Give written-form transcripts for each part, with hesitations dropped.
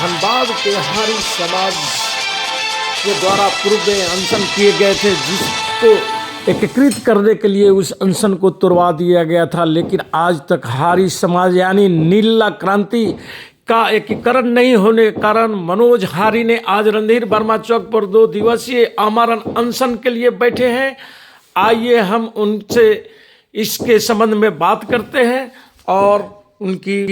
धनबाद के हारी समाज के द्वारा पूर्व में अनशन किए गए थे, जिसको एकीकृत करने के लिए उस अनशन को तोड़वा दिया गया था। लेकिन आज तक हारी समाज यानी नीला क्रांति का एकीकरण नहीं होने के कारण मनोज हारी ने आज रणधीर वर्मा चौक पर 2 दिवसीय आमरण अनशन के लिए बैठे हैं। आइए हम उनसे इसके संबंध में बात करते हैं और उनकी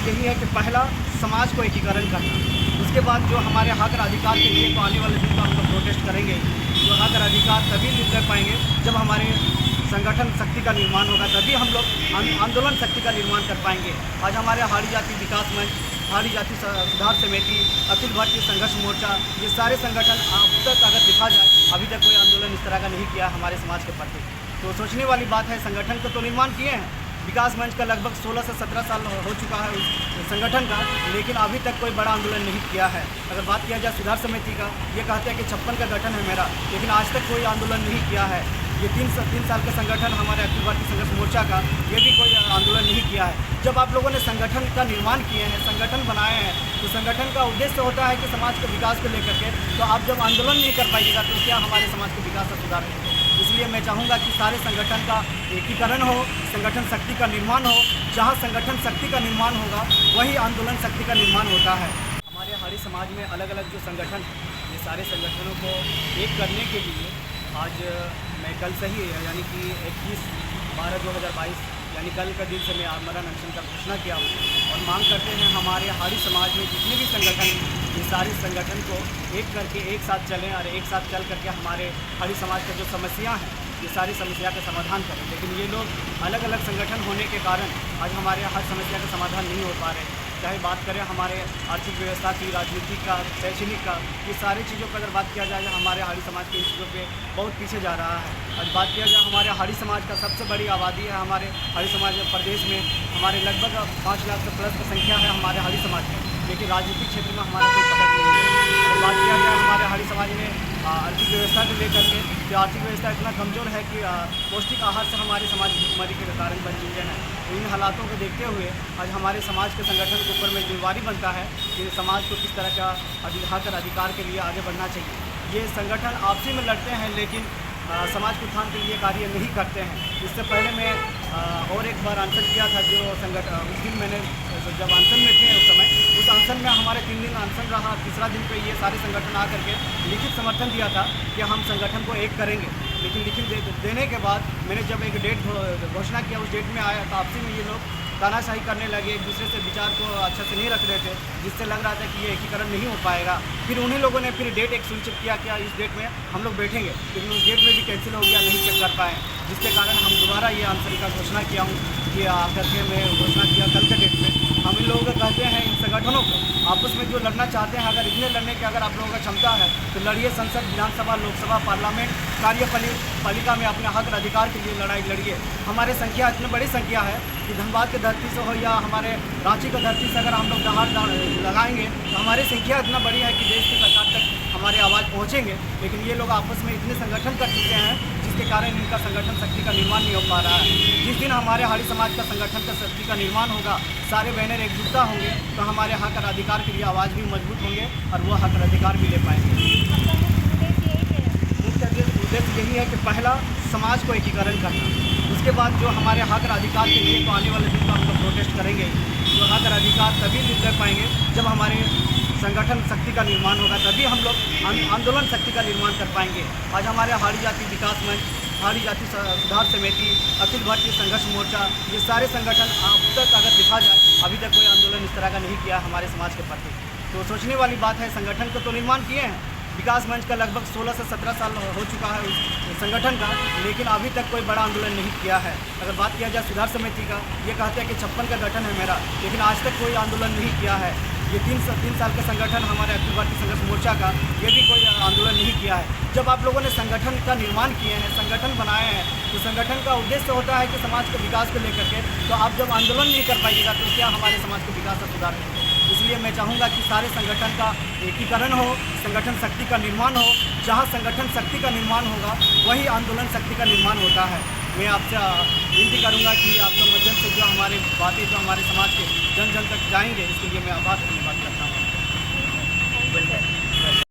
यही है कि पहला समाज को एकीकरण करना, उसके बाद जो हमारे हक और अधिकार के लिए तो आने वाले दिन में हम लोग प्रोटेस्ट करेंगे। जो हक और अधिकार तभी मिल कर पाएंगे जब हमारे संगठन शक्ति का निर्माण होगा, तभी हम लोग आंदोलन शक्ति का निर्माण कर पाएंगे। आज हमारे हाड़ी जाति विकास मंच, हाड़ी जाति सुधार समिति, अखिल भारतीय संघर्ष मोर्चा, ये सारे संगठन अब तक अगर देखा जाए अभी तक कोई आंदोलन इस तरह का नहीं किया हमारे समाज के प्रति। तो सोचने वाली बात है, संगठन को तो निर्माण किए हैं, विकास मंच का लगभग 16 से 17 साल हो चुका है उस संगठन का, लेकिन अभी तक कोई बड़ा आंदोलन नहीं किया है। अगर बात किया जाए सुधार समिति का, ये कहते हैं कि 56 का गठन है मेरा, लेकिन आज तक कोई आंदोलन नहीं किया है। ये 3 साल का संगठन हमारे अखिल भारतीय संघर्ष मोर्चा का, ये भी कोई आंदोलन नहीं किया है। जब आप लोगों ने संगठन का निर्माण किए हैं, संगठन बनाए हैं, तो संगठन का उद्देश्य होता है कि समाज के विकास को लेकर के, तो आप जब आंदोलन नहीं कर पाइएगा तो क्या हमारे समाज के विकास का सुधार नहीं होगा। इसलिए मैं चाहूँगा कि सारे संगठन का एकीकरण हो, संगठन शक्ति का निर्माण हो। जहाँ संगठन शक्ति का निर्माण होगा वही आंदोलन शक्ति का निर्माण होता है। हमारे हाड़ी समाज में अलग अलग जो संगठन, ये सारे संगठनों को एक करने के लिए आज मैं कल से ही यानी कि 21/12/2022 यानी कल का दिन से मैं आमरण अनशन का घोषणा किया हूँ और मांग करते हैं हमारे हाड़ी समाज में जितने भी संगठन, ये सारे संगठन को एक करके एक साथ चलें और एक साथ चल करके हमारे हाड़ी समाज का जो समस्या है, ये सारी समस्या का समाधान करें। लेकिन ये लोग अलग अलग संगठन होने के कारण आज हमारे हर समस्या का समाधान नहीं हो पा रहे। चाहे बात करें हमारे आर्थिक व्यवस्था की, राजनीति का, शैक्षणिक का, ये सारी चीज़ों पर अगर बात किया जाए हमारे हाड़ी समाज के इन चीज़ों पे बहुत पीछे जा रहा है। आज बात किया जाए हमारे हाड़ी समाज का सबसे बड़ी आबादी है हमारे हाड़ी समाज प्रदेश में, हमारे लगभग 5 लाख से प्लस की संख्या है हमारे हाड़ी समाज में, लेकिन राजनीतिक क्षेत्र में हमारा कोई पकड़ नहीं है। और बात किया जाए हमारे हाड़ी समाज में आर्थिक व्यवस्था को लेकर के, जो आर्थिक व्यवस्था इतना कमज़ोर है कि पौष्टिक आहार से हमारे समाज भुखमरी के कारण बन चुके हैं। तो इन हालातों को देखते हुए आज हमारे समाज के संगठन के ऊपर में जिम्मेदारी बनता है कि समाज को किस तरह का हक और अधिकार के लिए आगे बढ़ना चाहिए। ये संगठन आपसी में लड़ते हैं लेकिन समाज के उत्थान के लिए कार्य नहीं करते हैं। इससे पहले मैं और एक बार अनशन किया था, जो संगठन उस दिन मैंने जब अनशन में थे उस समय, उस अनशन में हमारे 3 दिन अनशन रहा। तीसरा दिन पे ये सारे संगठन आकर के लिखित समर्थन दिया था कि हम संगठन को एक करेंगे। लेकिन लिखित देने के बाद मैंने जब एक डेट घोषणा किया, उस डेट में आया तो आपसी में ये लोग तानाशाही करने लगे, एक दूसरे से विचार को अच्छे से नहीं रख रहे थे, जिससे लग रहा था कि ये एकीकरण नहीं हो पाएगा। फिर उन्हीं लोगों ने फिर डेट एक सुनिश्चित किया कि इस डेट में हम लोग बैठेंगे, लेकिन उस डेट में भी कैंसिल हो गया, नहीं कर पाए, जिसके कारण हम दोबारा ये अनशन का घोषणा किया हूँ कि आकर के मैं घोषणा किया कल के डेट में। हम इन लोगों को कहते हैं, इन संगठनों को आपस में जो लड़ना चाहते हैं, अगर इतने लड़ने की अगर आप लोगों का क्षमता है तो लड़िए, संसद, विधानसभा, लोकसभा, पार्लियामेंट, कार्यपालिका में अपने हक और अधिकार के लिए लड़ाई लड़िए। हमारे संख्या इतनी बड़ी संख्या है कि धनबाद की धरती से हो या हमारे रांची की धरती से अगर हम लोग दहाड़ लगाएंगे तो हमारी संख्या इतना बड़ी है कि देश की सरकार तक हमारी आवाज़ पहुँचेंगे। लेकिन ये लोग आपस में इतने संगठन कर चुके हैं जिसके कारण इनका संगठन शक्ति का निर्माण नहीं हो पा रहा है। जिस दिन हमारे हाड़ी समाज का संगठन का शक्ति का निर्माण होगा, सारे बैनर एकजुटता होंगे, तो हमारे हक और अधिकार के लिए आवाज़ भी मजबूत होंगे और वो हक और अधिकार भी ले पाएंगे। मुख्य उद्देश्य यही है कि पहला समाज को एकीकरण करना, उसके बाद जो हमारे हक और अधिकार के लिए तो आने वाले दिन में हम लोग प्रोटेस्ट करेंगे। जो हक और अधिकार तभी मिल कर पाएंगे जब हमारे संगठन शक्ति का निर्माण होगा, तभी हम लोग आंदोलन शक्ति का निर्माण कर पाएंगे। आज हमारे हाड़ी जाति विकास मंच, हाड़ी जाति सुधार समिति, अखिल भारतीय संघर्ष मोर्चा, ये सारे संगठन अब तक अगर देखा जाए अभी तक कोई आंदोलन इस तरह का नहीं किया हमारे समाज के प्रति। तो सोचने वाली बात है, संगठन को तो निर्माण किए हैं, विकास मंच का लगभग 16 से 17 साल हो चुका है उस संगठन का, लेकिन अभी तक कोई बड़ा आंदोलन नहीं किया है। अगर बात किया जाए सुधार समिति का, ये कहते हैं कि 56 का गठन है मेरा, लेकिन आज तक कोई आंदोलन नहीं किया है। ये 3 साल का संगठन हमारे अखिल भारतीय संघर्ष मोर्चा का, ये भी कोई आंदोलन नहीं किया है। जब आप लोगों ने संगठन का निर्माण किए हैं, संगठन बनाए हैं, तो संगठन का उद्देश्य होता है कि समाज के विकास को लेकर के, तो आप जब आंदोलन नहीं कर पाइएगा तो क्या हमारे समाज के विकास का सुधार नहीं होगा। इसलिए मैं चाहूँगा कि सारे संगठन का एकीकरण हो, संगठन शक्ति का निर्माण हो। जहाँ संगठन शक्ति का निर्माण होगा वही आंदोलन शक्ति का निर्माण होता है। मैं आपसे विनती करूँगा कि आपके माध्यम से जो हमारे बातें जो हमारे समाज के जन जन तक जाएंगे, इसके लिए मैं आभार धन्यवाद करता हूँ।